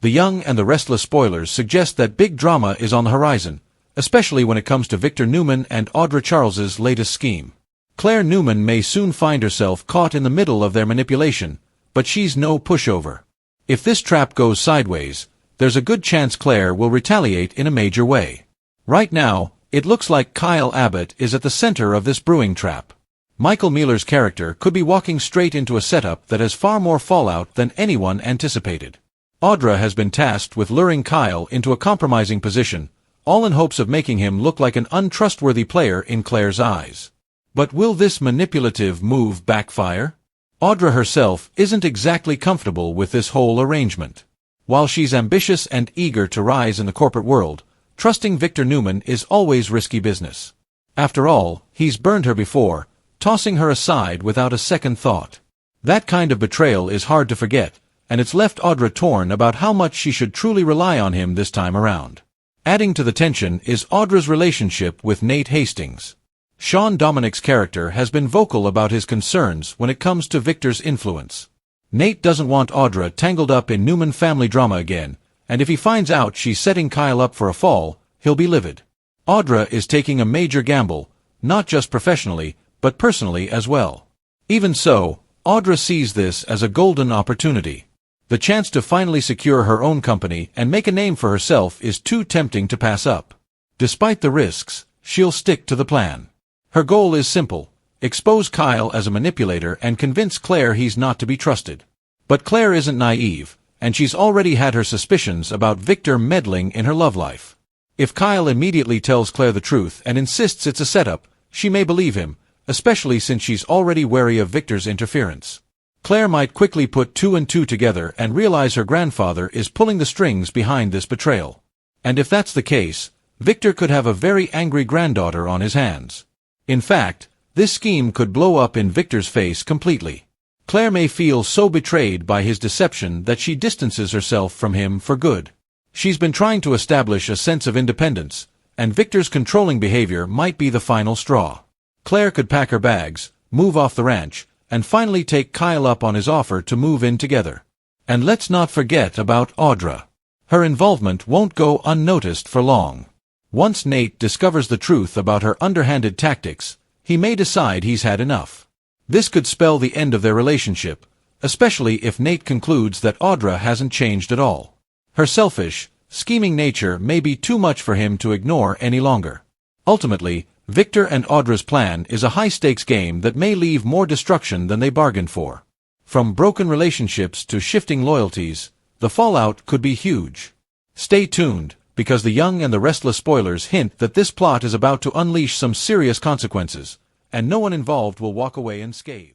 The Young and the Restless spoilers suggest that big drama is on the horizon, especially when it comes to Victor Newman and Audra Charles's latest scheme. Claire Newman may soon find herself caught in the middle of their manipulation, but she's no pushover. If this trap goes sideways, there's a good chance Claire will retaliate in a major way. Right now, it looks like Kyle Abbott is at the center of this brewing trap. Michael Mealer's character could be walking straight into a setup that has far more fallout than anyone anticipated. Audra has been tasked with luring Kyle into a compromising position, all in hopes of making him look like an untrustworthy player in Claire's eyes. But will this manipulative move backfire? Audra herself isn't exactly comfortable with this whole arrangement. While she's ambitious and eager to rise in the corporate world, trusting Victor Newman is always risky business. After all, he's burned her before, tossing her aside without a second thought. That kind of betrayal is hard to forget, and it's left Audra torn about how much she should truly rely on him this time around. Adding to the tension is Audra's relationship with Nate Hastings. Sean Dominic's character has been vocal about his concerns when it comes to Victor's influence. Nate doesn't want Audra tangled up in Newman family drama again, and if he finds out she's setting Kyle up for a fall, he'll be livid. Audra is taking a major gamble, not just professionally, but personally as well. Even so, Audra sees this as a golden opportunity. The chance to finally secure her own company and make a name for herself is too tempting to pass up. Despite the risks, she'll stick to the plan. Her goal is simple: expose Kyle as a manipulator and convince Claire he's not to be trusted. But Claire isn't naive, and she's already had her suspicions about Victor meddling in her love life. If Kyle immediately tells Claire the truth and insists it's a setup, she may believe him, especially since she's already wary of Victor's interference. Claire might quickly put two and two together and realize her grandfather is pulling the strings behind this betrayal. And if that's the case, Victor could have a very angry granddaughter on his hands. In fact, this scheme could blow up in Victor's face completely. Claire may feel so betrayed by his deception that she distances herself from him for good. She's been trying to establish a sense of independence, and Victor's controlling behavior might be the final straw. Claire could pack her bags, move off the ranch, and finally take Kyle up on his offer to move in together. And let's not forget about Audra. Her involvement won't go unnoticed for long. Once Nate discovers the truth about her underhanded tactics, he may decide he's had enough. This could spell the end of their relationship, especially if Nate concludes that Audra hasn't changed at all. Her selfish, scheming nature may be too much for him to ignore any longer. Ultimately, Victor and Audra's plan is a high-stakes game that may leave more destruction than they bargained for. From broken relationships to shifting loyalties, the fallout could be huge. Stay tuned, because the Young and the Restless spoilers hint that this plot is about to unleash some serious consequences, and no one involved will walk away unscathed.